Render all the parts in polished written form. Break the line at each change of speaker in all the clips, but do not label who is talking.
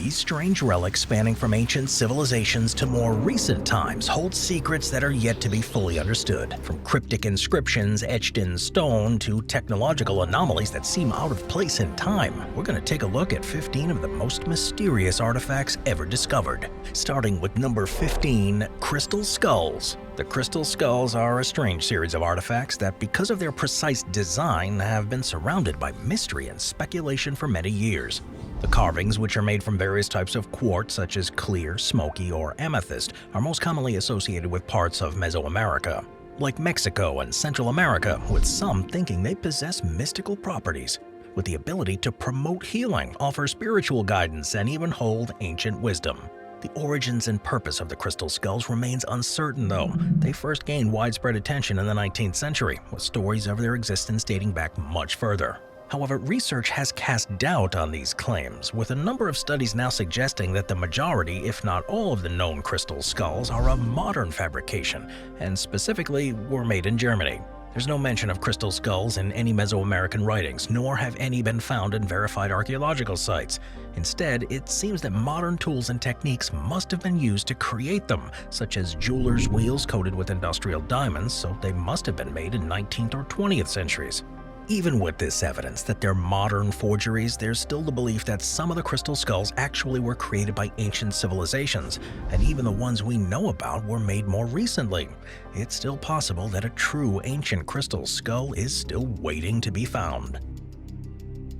These strange relics spanning from ancient civilizations to more recent times hold secrets that are yet to be fully understood. From cryptic inscriptions etched in stone to technological anomalies that seem out of place in time, we're going to take a look at 15 of the most mysterious artifacts ever discovered. Starting with number 15, Crystal Skulls. The crystal skulls are a strange series of artifacts that, because of their precise design, have been surrounded by mystery and speculation for many years. The carvings, which are made from various types of quartz such as clear, smoky, or amethyst, are most commonly associated with parts of Mesoamerica, like Mexico and Central America, with some thinking they possess mystical properties, with the ability to promote healing, offer spiritual guidance, and even hold ancient wisdom. The origins and purpose of the crystal skulls remains uncertain, though. They first gained widespread attention in the 19th century, with stories of their existence dating back much further. However, research has cast doubt on these claims, with a number of studies now suggesting that the majority, if not all, of the known crystal skulls are of modern fabrication, and specifically were made in Germany. There's no mention of crystal skulls in any Mesoamerican writings, nor have any been found in verified archaeological sites. Instead, it seems that modern tools and techniques must have been used to create them, such as jewelers' wheels coated with industrial diamonds, so they must have been made in 19th or 20th centuries. Even with this evidence that they're modern forgeries, there's still the belief that some of the crystal skulls actually were created by ancient civilizations, and even the ones we know about were made more recently. It's still possible that a true ancient crystal skull is still waiting to be found.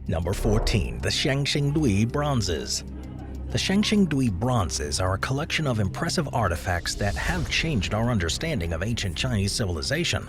Number 14. The Shangxingdui Bronzes. The Shangxingdui Bronzes are a collection of impressive artifacts that have changed our understanding of ancient Chinese civilization.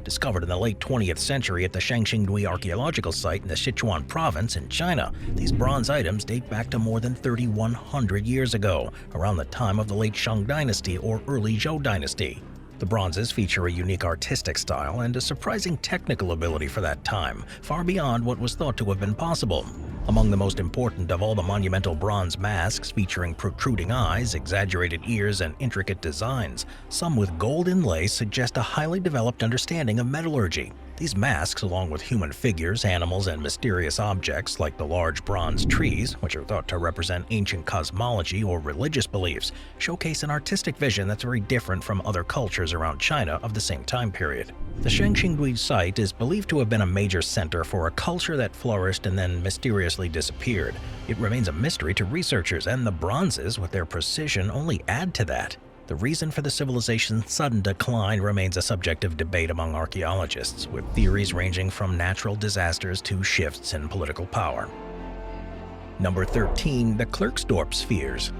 Discovered in the late 20th century at the Shangxingdui archaeological site in the Sichuan province in China, these bronze items date back to more than 3,100 years ago, around the time of the late Shang dynasty or early Zhou dynasty. The bronzes feature a unique artistic style and a surprising technical ability for that time, far beyond what was thought to have been possible. Among the most important of all the monumental bronze masks featuring protruding eyes, exaggerated ears, and intricate designs, some with gold inlay suggest a highly developed understanding of metallurgy. These masks, along with human figures, animals, and mysterious objects like the large bronze trees, which are thought to represent ancient cosmology or religious beliefs, showcase an artistic vision that's very different from other cultures around China of the same time period. The Shangxingdui site is believed to have been a major center for a culture that flourished and then mysteriously disappeared. It remains a mystery to researchers, and the bronzes, with their precision, only add to that. The reason for the civilization's sudden decline remains a subject of debate among archaeologists, with theories ranging from natural disasters to shifts in political power. Number 13. The Clerk Dorp Spheres.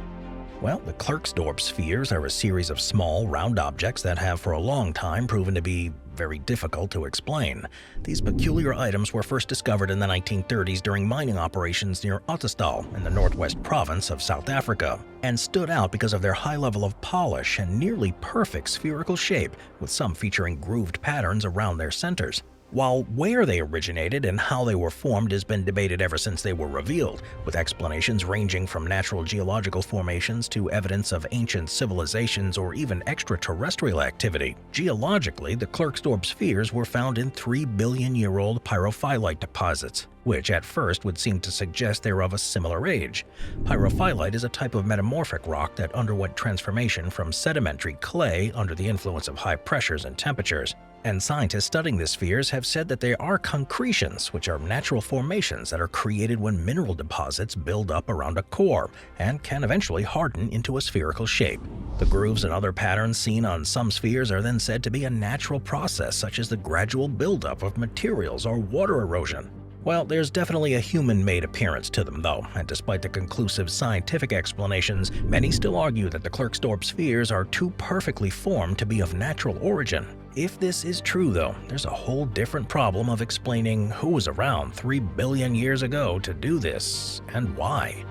Well, the Clerk Dorp spheres are a series of small, round objects that have for a long time proven to be very difficult to explain. These peculiar items were first discovered in the 1930s during mining operations near Ottosdal in the northwest province of South Africa, and stood out because of their high level of polish and nearly perfect spherical shape, with some featuring grooved patterns around their centers. While where they originated and how they were formed has been debated ever since they were revealed, with explanations ranging from natural geological formations to evidence of ancient civilizations or even extraterrestrial activity. Geologically, the Clerk Dorp spheres were found in 3-billion-year-old pyrophyllite deposits, which at first would seem to suggest they're of a similar age. Pyrophyllite is a type of metamorphic rock that underwent transformation from sedimentary clay under the influence of high pressures and temperatures. And scientists studying the spheres have said that they are concretions, which are natural formations that are created when mineral deposits build up around a core and can eventually harden into a spherical shape. The grooves and other patterns seen on some spheres are then said to be a natural process, such as the gradual buildup of materials or water erosion. Well, there's definitely a human-made appearance to them, though, and despite the conclusive scientific explanations, many still argue that the Clerk Dorp spheres are too perfectly formed to be of natural origin. If this is true, though, there's a whole different problem of explaining who was around 3 billion years ago to do this, and why.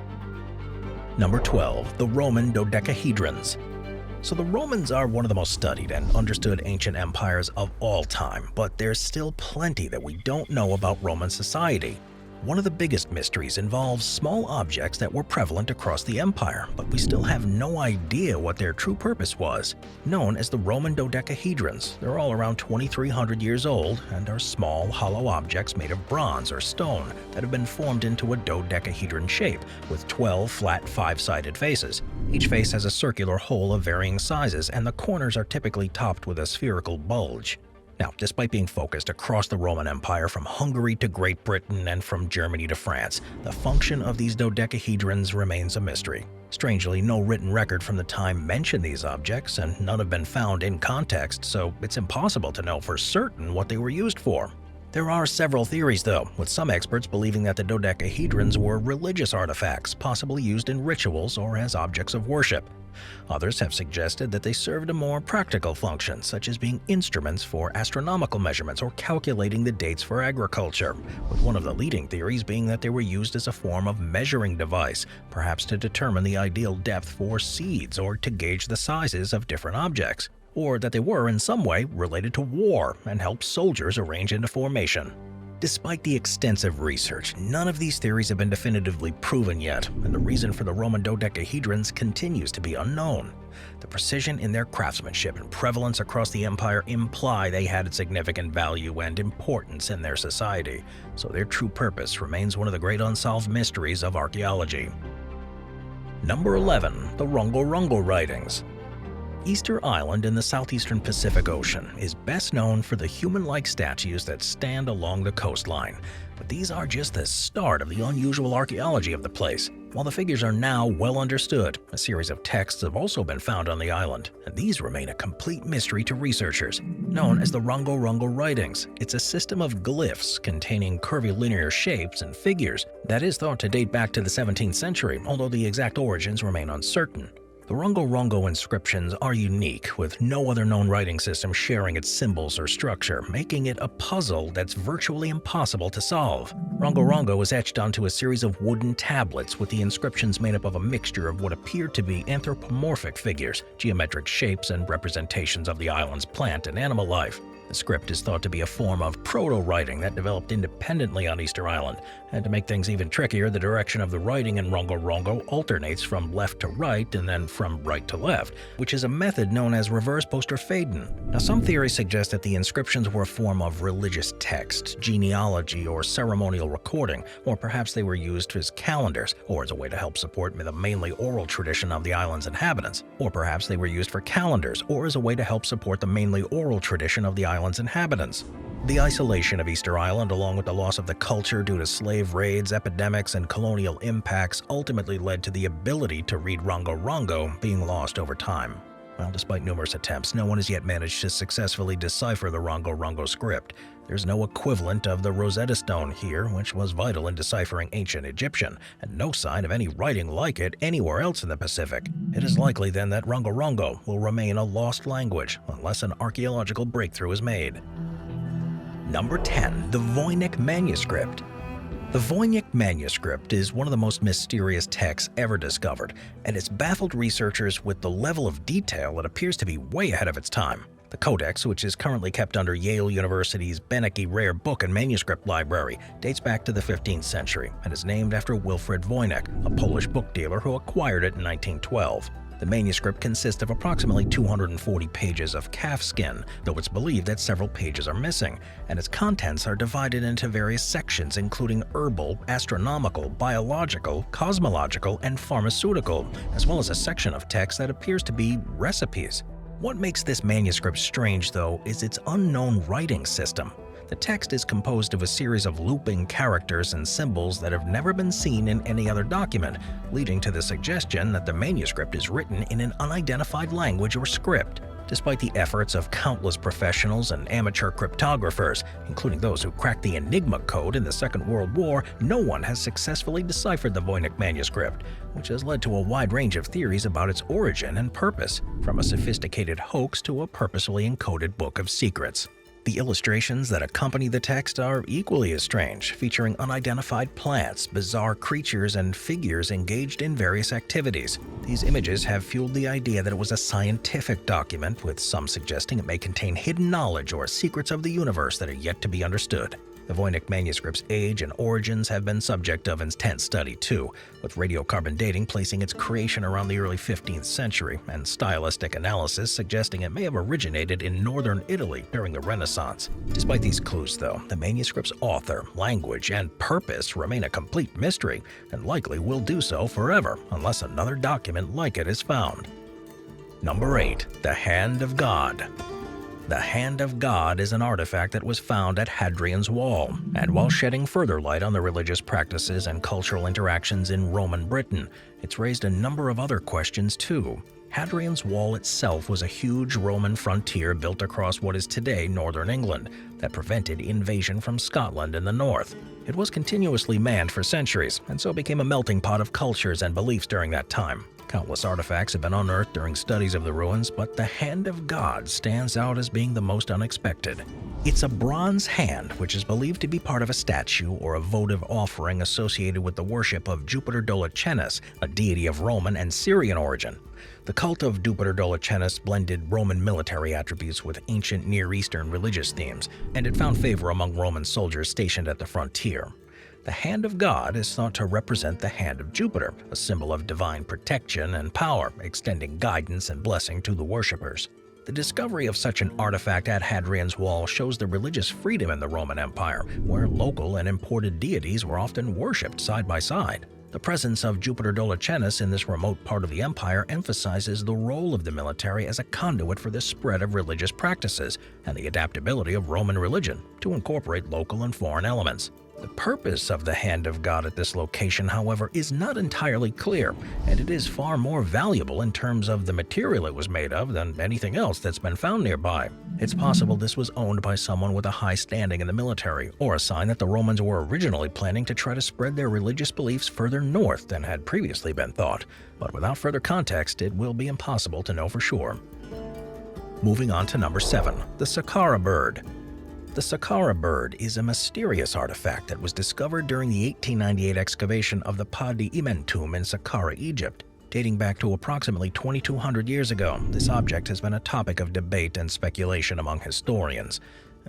Number 12. The Roman Dodecahedrons. So the Romans are one of the most studied and understood ancient empires of all time, but there's still plenty that we don't know about Roman society. One of the biggest mysteries involves small objects that were prevalent across the empire, but we still have no idea what their true purpose was. Known as the Roman Dodecahedrons, they're all around 2,300 years old and are small, hollow objects made of bronze or stone that have been formed into a dodecahedron shape with 12 flat, five-sided faces. Each face has a circular hole of varying sizes, and the corners are typically topped with a spherical bulge. Now, despite being focused across the Roman Empire from Hungary to Great Britain and from Germany to France, the function of these dodecahedrons remains a mystery. Strangely, no written record from the time mention these objects, and none have been found in context, so it's impossible to know for certain what they were used for. There are several theories, though, with some experts believing that the dodecahedrons were religious artifacts, possibly used in rituals or as objects of worship. Others have suggested that they served a more practical function, such as being instruments for astronomical measurements or calculating the dates for agriculture, with one of the leading theories being that they were used as a form of measuring device, perhaps to determine the ideal depth for seeds or to gauge the sizes of different objects, or that they were in some way related to war and helped soldiers arrange into formation. Despite the extensive research, none of these theories have been definitively proven yet, and the reason for the Roman dodecahedrons continues to be unknown. The precision in their craftsmanship and prevalence across the empire imply they had significant value and importance in their society, so their true purpose remains one of the great unsolved mysteries of archaeology. Number 11. The Rango Rango writings. Easter Island in the southeastern Pacific Ocean is best known for the human-like statues that stand along the coastline, but these are just the start of the unusual archaeology of the place. While the figures are now well understood, a series of texts have also been found on the island, and these remain a complete mystery to researchers. Known as the Rango Rango writings, it's a system of glyphs containing curvilinear shapes and figures that is thought to date back to the 17th century, although the exact origins remain uncertain. The Rango Rango inscriptions are unique, with no other known writing system sharing its symbols or structure, making it a puzzle that's virtually impossible to solve. Rango Rango is etched onto a series of wooden tablets with the inscriptions made up of a mixture of what appear to be anthropomorphic figures, geometric shapes, and representations of the island's plant and animal life. The script is thought to be a form of proto-writing that developed independently on Easter Island, and to make things even trickier, the direction of the writing in Rango Rango alternates from left to right and then from right to left, which is a method known as reverse poster faden. Now, some theories suggest that the inscriptions were a form of religious text, genealogy, or ceremonial recording, or perhaps they were used as calendars, or as a way to help support the mainly oral tradition of the island's inhabitants, or perhaps they were used for calendars, or as a way to help support the mainly oral tradition of the island's inhabitants. The isolation of Easter Island, along with the loss of the culture due to slave raids, epidemics, and colonial impacts, ultimately led to the ability to read Rango Rango being lost over time. Well, despite numerous attempts, no one has yet managed to successfully decipher the Rango Rango script. There's no equivalent of the Rosetta Stone here, which was vital in deciphering ancient Egyptian, and no sign of any writing like it anywhere else in the Pacific. It is likely then that Rango Rango will remain a lost language unless an archaeological breakthrough is made. Number 10. The Vck Manuscript. The Vck Manuscript is one of the most mysterious texts ever discovered, and it's baffled researchers with the level of detail that appears to be way ahead of its time. The Codex, which is currently kept under Yale University's Vck Rare Book and Manuscript Library, dates back to the 15th century and is named after Wilfrid Voynich, a Polish book dealer who acquired it in 1912. The manuscript consists of approximately 240 pages of calf skin, though it's believed that several pages are missing, and its contents are divided into various sections including herbal, astronomical, biological, cosmological, and pharmaceutical, as well as a section of text that appears to be recipes. What makes this manuscript strange, though, is its unknown writing system. The text is composed of a series of looping characters and symbols that have never been seen in any other document, leading to the suggestion that the manuscript is written in an unidentified language or script. Despite the efforts of countless professionals and amateur cryptographers, including those who cracked the Enigma code in the Second World War, no one has successfully deciphered the Vck Manuscript, which has led to a wide range of theories about its origin and purpose, from a sophisticated hoax to a purposefully encoded book of secrets. The illustrations that accompany the text are equally as strange, featuring unidentified plants, bizarre creatures, and figures engaged in various activities. These images have fueled the idea that it was a scientific document, with some suggesting it may contain hidden knowledge or secrets of the universe that are yet to be understood. The Vck Manuscript's age and origins have been subject of intense study too, with radiocarbon dating placing its creation around the early 15th century and stylistic analysis suggesting it may have originated in northern Italy during the Renaissance. Despite these clues though, the manuscript's author, language, and purpose remain a complete mystery and likely will do so forever unless another document like it is found. Number 8. The Hand of God. The Hand of God is an artifact that was found at Hadrian's Wall, and while shedding further light on the religious practices and cultural interactions in Roman Britain, it's raised a number of other questions too. Hadrian's Wall itself was a huge Roman frontier built across what is today northern England that prevented invasion from Scotland in the north. It was continuously manned for centuries, and so became a melting pot of cultures and beliefs during that time. Countless artifacts have been unearthed during studies of the ruins, but the Hand of God stands out as being the most unexpected. It's a bronze hand which is believed to be part of a statue or a votive offering associated with the worship of Jupiter Dolichenes, a deity of Roman and Syrian origin. The cult of Jupiter Dolichenes blended Roman military attributes with ancient Near Eastern religious themes, and it found favor among Roman soldiers stationed at the frontier. The Hand of God is thought to represent the hand of Jupiter, a symbol of divine protection and power, extending guidance and blessing to the worshippers. The discovery of such an artifact at Hadrian's Wall shows the religious freedom in the Roman Empire, where local and imported deities were often worshipped side by side. The presence of Jupiter Dolichenes in this remote part of the empire emphasizes the role of the military as a conduit for the spread of religious practices and the adaptability of Roman religion to incorporate local and foreign elements. The purpose of the Hand of God at this location, however, is not entirely clear, and it is far more valuable in terms of the material it was made of than anything else that's been found nearby. It's possible this was owned by someone with a high standing in the military, or a sign that the Romans were originally planning to try to spread their religious beliefs further north than had previously been thought, but without further context, it will be impossible to know for sure. Moving on to number 7, the Sakara Bird. The Sakara Bird is a mysterious artifact that was discovered during the 1898 excavation of the Padi Imen tomb in Sakara, Egypt. Dating back to approximately 2,200 years ago, this object has been a topic of debate and speculation among historians.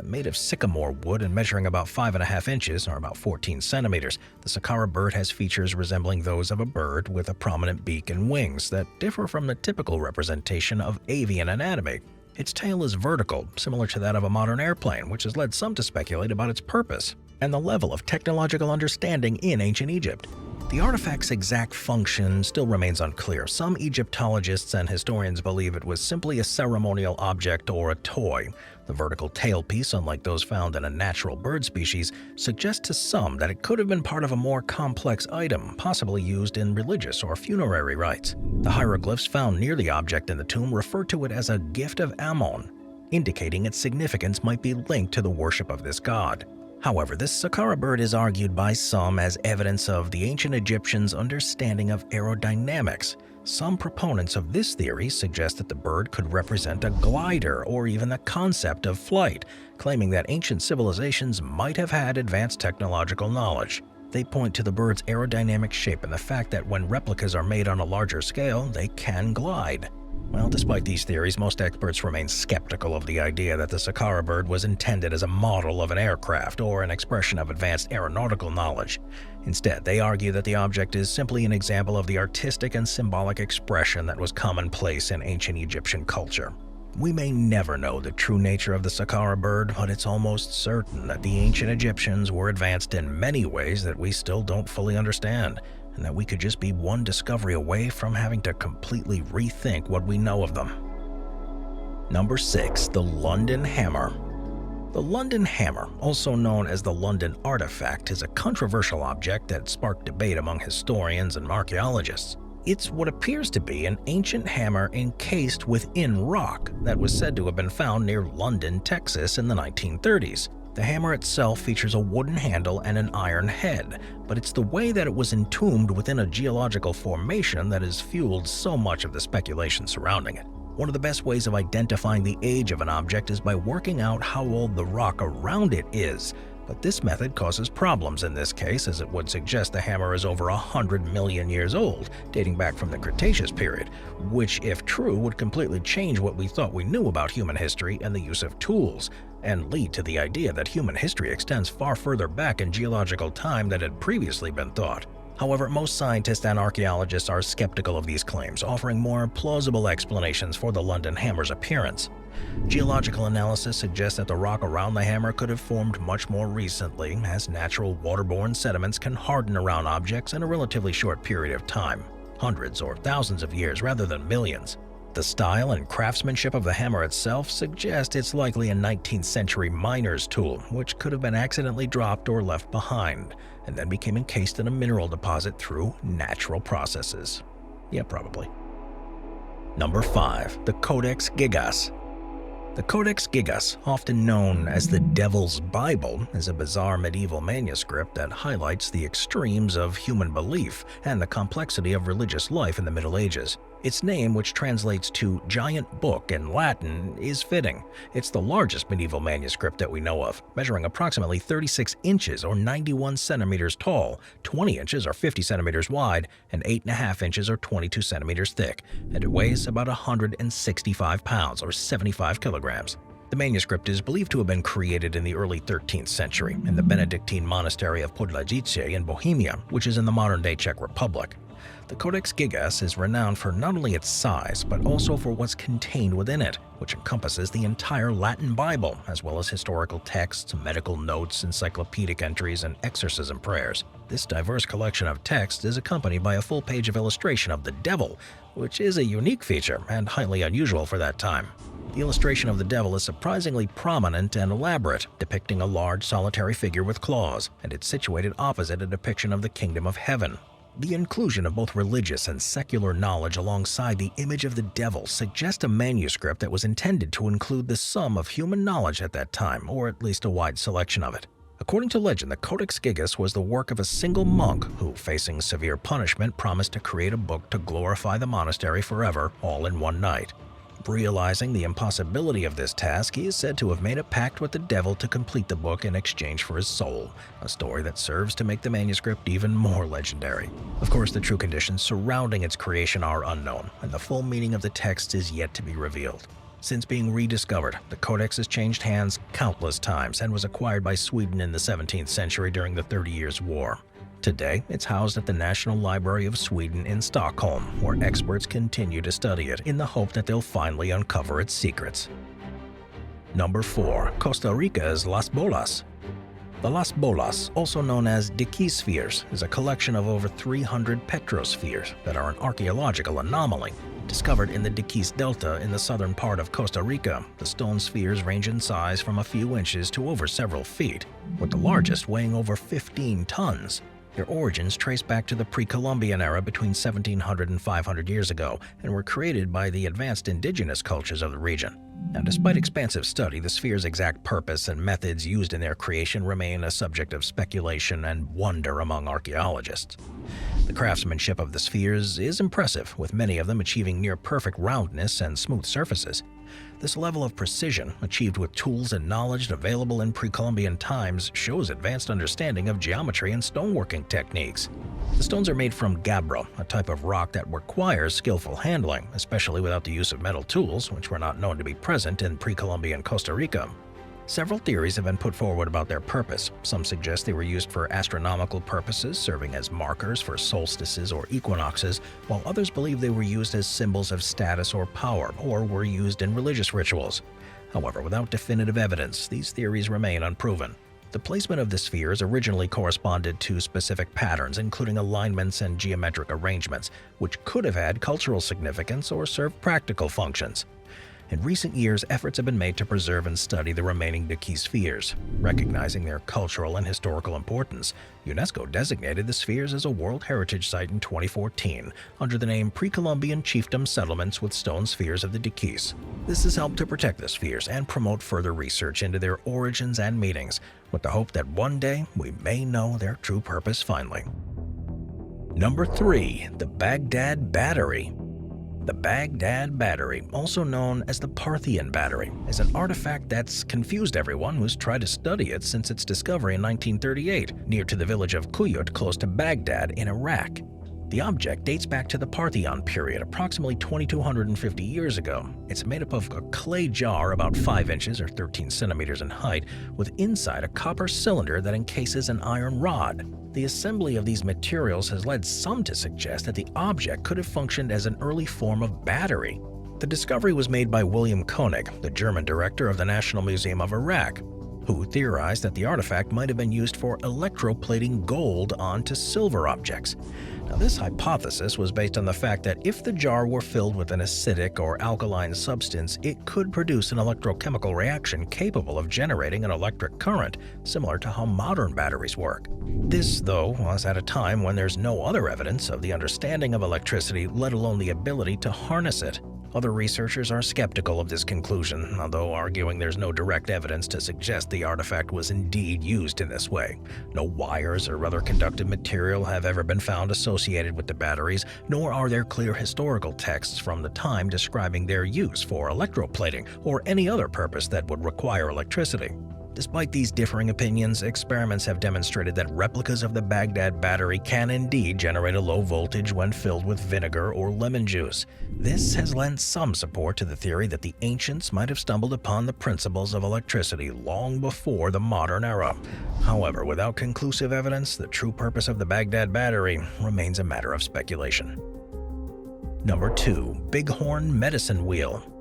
Made of sycamore wood and measuring about 5.5 inches, or about 14 centimeters, the Sakara Bird has features resembling those of a bird with a prominent beak and wings that differ from the typical representation of avian anatomy. Its tail is vertical, similar to that of a modern airplane, which has led some to speculate about its purpose and the level of technological understanding in ancient Egypt. The artifact's exact function still remains unclear. Some Egyptologists and historians believe it was simply a ceremonial object or a toy. The vertical tailpiece, unlike those found in a natural bird species, suggests to some that it could have been part of a more complex item, possibly used in religious or funerary rites. The hieroglyphs found near the object in the tomb refer to it as a gift of Ammon, indicating its significance might be linked to the worship of this god. However, this Sakara bird is argued by some as evidence of the ancient Egyptians' understanding of aerodynamics. Some proponents of this theory suggest that the bird could represent a glider or even the concept of flight, claiming that ancient civilizations might have had advanced technological knowledge. They point to the bird's aerodynamic shape and the fact that when replicas are made on a larger scale, they can glide. Well, despite these theories, most experts remain skeptical of the idea that the Sakara bird was intended as a model of an aircraft or an expression of advanced aeronautical knowledge. Instead, they argue that the object is simply an example of the artistic and symbolic expression that was commonplace in ancient Egyptian culture. We may never know the true nature of the Sakara bird, but it's almost certain that the ancient Egyptians were advanced in many ways that we still don't fully understand, and that we could just be one discovery away from having to completely rethink what we know of them. Number 6. The London Hammer. The London Hammer, also known as the London Artifact, is a controversial object that sparked debate among historians and archaeologists. It's what appears to be an ancient hammer encased within rock that was said to have been found near London, Texas in the 1930s. The hammer itself features a wooden handle and an iron head, but it's the way that it was entombed within a geological formation that has fueled so much of the speculation surrounding it. One of the best ways of identifying the age of an object is by working out how old the rock around it is, but this method causes problems in this case, as it would suggest the hammer is over 100 million years old, dating back from the Cretaceous period, which, if true, would completely change what we thought we knew about human history and the use of tools. and lead to the idea that human history extends far further back in geological time than had previously been thought. However, most scientists and archaeologists are skeptical of these claims, offering more plausible explanations for the London hammer's appearance. Geological analysis suggests that the rock around the hammer could have formed much more recently, as natural waterborne sediments can harden around objects in a relatively short period of time, hundreds or thousands of years rather than millions. The style and craftsmanship of the hammer itself suggest it's likely a 19th century miner's tool, which could have been accidentally dropped or left behind, and then became encased in a mineral deposit through natural processes. Yeah, probably. Number 5. The Codex Gigas. The Codex Gigas, often known as the Devil's Bible, is a bizarre medieval manuscript that highlights the extremes of human belief and the complexity of religious life in the Middle Ages. Its name, which translates to giant book in Latin, is fitting. It's the largest medieval manuscript that we know of, measuring approximately 36 inches or 91 centimeters tall, 20 inches or 50 centimeters wide, and 8.5 inches or 22 centimeters thick, and it weighs about 165 pounds or 75 kilograms. The manuscript is believed to have been created in the early 13th century in the Benedictine monastery of Podlajice in Bohemia, which is in the modern-day Czech Republic. The Codex Gigas is renowned for not only its size, but also for what's contained within it, which encompasses the entire Latin Bible, as well as historical texts, medical notes, encyclopedic entries, and exorcism prayers. This diverse collection of texts is accompanied by a full page of illustration of the devil, which is a unique feature and highly unusual for that time. The illustration of the devil is surprisingly prominent and elaborate, depicting a large solitary figure with claws, and it's situated opposite a depiction of the kingdom of heaven. The inclusion of both religious and secular knowledge alongside the image of the devil suggests a manuscript that was intended to include the sum of human knowledge at that time, or at least a wide selection of it. According to legend, the Codex Gigas was the work of a single monk who, facing severe punishment, promised to create a book to glorify the monastery forever, all in one night. Realizing the impossibility of this task, he is said to have made a pact with the devil to complete the book in exchange for his soul, a story that serves to make the manuscript even more legendary. Of course, the true conditions surrounding its creation are unknown, and the full meaning of the text is yet to be revealed. Since being rediscovered, the Codex has changed hands countless times and was acquired by Sweden in the 17th century during the 30 Years' War. Today, it's housed at the National Library of Sweden in Stockholm, where experts continue to study it in the hope that they'll finally uncover its secrets. Number 4. Costa Rica's Las Bolas. The Las Bolas, also known as Dodecahedrons, is a collection of over 300 petrospheres that are an archaeological anomaly. Discovered in the Dodecahedron Delta in the southern part of Costa Rica, the stone spheres range in size from a few inches to over several feet, with the largest weighing over 15 tons. Their origins trace back to the pre-Columbian era between 1700 and 500 years ago and were created by the advanced indigenous cultures of the region. Now, despite expansive study, the sphere's exact purpose and methods used in their creation remain a subject of speculation and wonder among archaeologists. The craftsmanship of the spheres is impressive, with many of them achieving near-perfect roundness and smooth surfaces. This level of precision, achieved with tools and knowledge available in pre-Columbian times, shows advanced understanding of geometry and stoneworking techniques. The stones are made from gabbro, a type of rock that requires skillful handling, especially without the use of metal tools, which were not known to be present in pre-Columbian Costa Rica. Several theories have been put forward about their purpose. Some suggest they were used for astronomical purposes, serving as markers for solstices or equinoxes, while others believe they were used as symbols of status or power, or were used in religious rituals. However, without definitive evidence, these theories remain unproven. The placement of the spheres originally corresponded to specific patterns, including alignments and geometric arrangements, which could have had cultural significance or served practical functions. In recent years, efforts have been made to preserve and study the remaining Dodecahedron spheres. Recognizing their cultural and historical importance, UNESCO designated the spheres as a World Heritage Site in 2014 under the name Pre-Columbian Chiefdom Settlements with Stone Spheres of the Dodecahedrons. This has helped to protect the spheres and promote further research into their origins and meanings, with the hope that one day we may know their true purpose finally. Number 3. The Baghdad Battery. The Baghdad Battery, also known as the Parthian Battery, is an artifact that's confused everyone who's tried to study it since its discovery in 1938, near to the village of Kuyut close to Baghdad in Iraq. The object dates back to the Parthian period, approximately 2250 years ago. It's made up of a clay jar about 5 inches or 13 centimeters in height, with inside a copper cylinder that encases an iron rod. The assembly of these materials has led some to suggest that the object could have functioned as an early form of battery. The discovery was made by William Koenig, the German director of the National Museum of Iraq, who theorized that the artifact might have been used for electroplating gold onto silver objects. Now, this hypothesis was based on the fact that if the jar were filled with an acidic or alkaline substance, it could produce an electrochemical reaction capable of generating an electric current, similar to how modern batteries work. This, though, was at a time when there's no other evidence of the understanding of electricity, let alone the ability to harness it. Other researchers are skeptical of this conclusion, although arguing there's no direct evidence to suggest the artifact was indeed used in this way. No wires or other conductive material have ever been found associated with the batteries, nor are there clear historical texts from the time describing their use for electroplating or any other purpose that would require electricity. Despite these differing opinions, experiments have demonstrated that replicas of the Baghdad Battery can indeed generate a low voltage when filled with vinegar or lemon juice. This has lent some support to the theory that the ancients might have stumbled upon the principles of electricity long before the modern era. However, without conclusive evidence, the true purpose of the Baghdad Battery remains a matter of speculation. Number 2. Bighorn Medicine Wheel.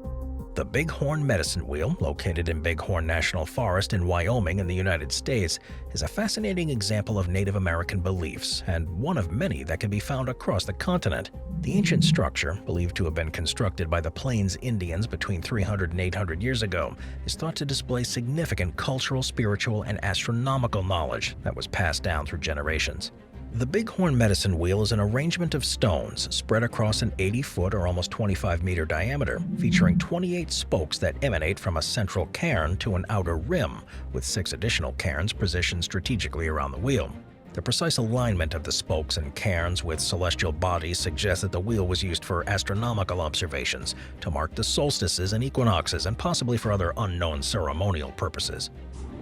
The Bighorn Medicine Wheel, located in Bighorn National Forest in Wyoming in the United States, is a fascinating example of Native American beliefs, and one of many that can be found across the continent. The ancient structure, believed to have been constructed by the Plains Indians between 300 and 800 years ago, is thought to display significant cultural, spiritual, and astronomical knowledge that was passed down through generations. The Bighorn Medicine Wheel is an arrangement of stones spread across an 80-foot or almost 25-meter diameter, featuring 28 spokes that emanate from a central cairn to an outer rim, with 6 additional cairns positioned strategically around the wheel. The precise alignment of the spokes and cairns with celestial bodies suggests that the wheel was used for astronomical observations, to mark the solstices and equinoxes, and possibly for other unknown ceremonial purposes.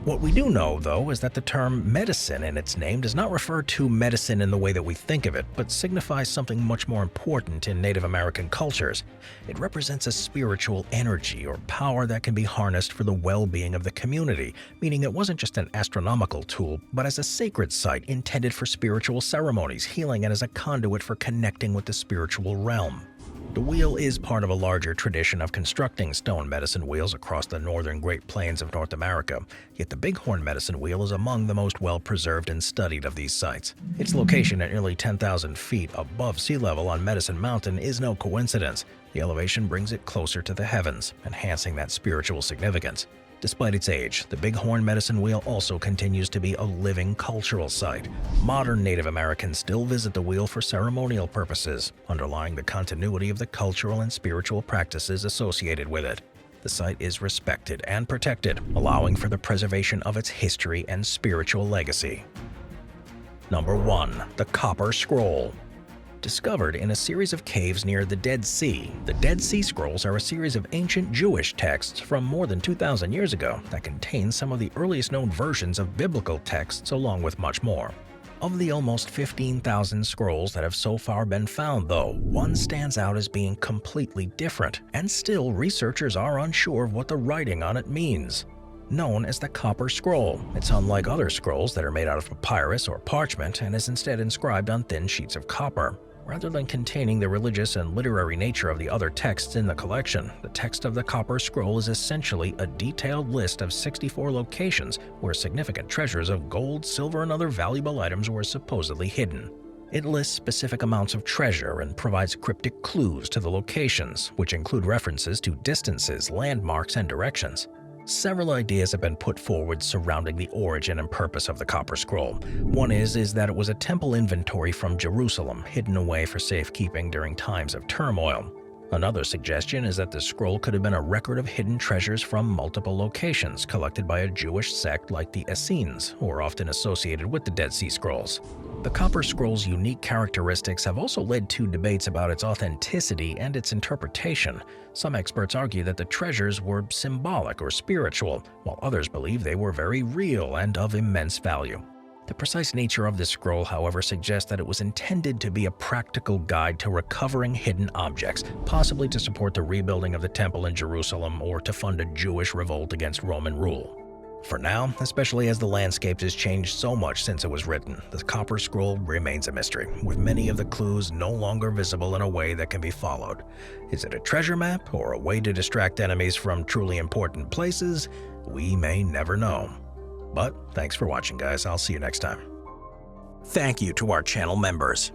What we do know, though, is that the term medicine in its name does not refer to medicine in the way that we think of it, but signifies something much more important in Native American cultures. It represents a spiritual energy or power that can be harnessed for the well-being of the community, meaning it wasn't just an astronomical tool, but as a sacred site intended for spiritual ceremonies, healing, and as a conduit for connecting with the spiritual realm. The wheel is part of a larger tradition of constructing stone medicine wheels across the northern Great Plains of North America, yet the Bighorn Medicine Wheel is among the most well-preserved and studied of these sites. Its location at nearly 10,000 feet above sea level on Medicine Mountain is no coincidence. The elevation brings it closer to the heavens, enhancing that spiritual significance. Despite its age, the Bighorn Medicine Wheel also continues to be a living cultural site. Modern Native Americans still visit the wheel for ceremonial purposes, underlying the continuity of the cultural and spiritual practices associated with it. The site is respected and protected, allowing for the preservation of its history and spiritual legacy. Number 1. The Copper Scroll. Discovered in a series of caves near the Dead Sea, the Dead Sea Scrolls are a series of ancient Jewish texts from more than 2,000 years ago that contain some of the earliest known versions of biblical texts along with much more. Of the almost 15,000 scrolls that have so far been found, though, one stands out as being completely different, and still researchers are unsure of what the writing on it means. Known as the Copper Scroll, it's unlike other scrolls that are made out of papyrus or parchment and is instead inscribed on thin sheets of copper. Rather than containing the religious and literary nature of the other texts in the collection, the text of the Copper Scroll is essentially a detailed list of 64 locations where significant treasures of gold, silver, and other valuable items were supposedly hidden. It lists specific amounts of treasure and provides cryptic clues to the locations, which include references to distances, landmarks, and directions. Several ideas have been put forward surrounding the origin and purpose of the Copper Scroll. One is that it was a temple inventory from Jerusalem, hidden away for safekeeping during times of turmoil. Another suggestion is that the scroll could have been a record of hidden treasures from multiple locations collected by a Jewish sect like the Essenes, who are often associated with the Dead Sea Scrolls. The Copper Scroll's unique characteristics have also led to debates about its authenticity and its interpretation. Some experts argue that the treasures were symbolic or spiritual, while others believe they were very real and of immense value. The precise nature of this scroll, however, suggests that it was intended to be a practical guide to recovering hidden objects, possibly to support the rebuilding of the temple in Jerusalem or to fund a Jewish revolt against Roman rule. For now, especially as the landscape has changed so much since it was written, the Copper Scroll remains a mystery, with many of the clues no longer visible in a way that can be followed. Is it a treasure map or a way to distract enemies from truly important places? We may never know. But thanks for watching, guys. I'll see you next time. Thank you to our channel members.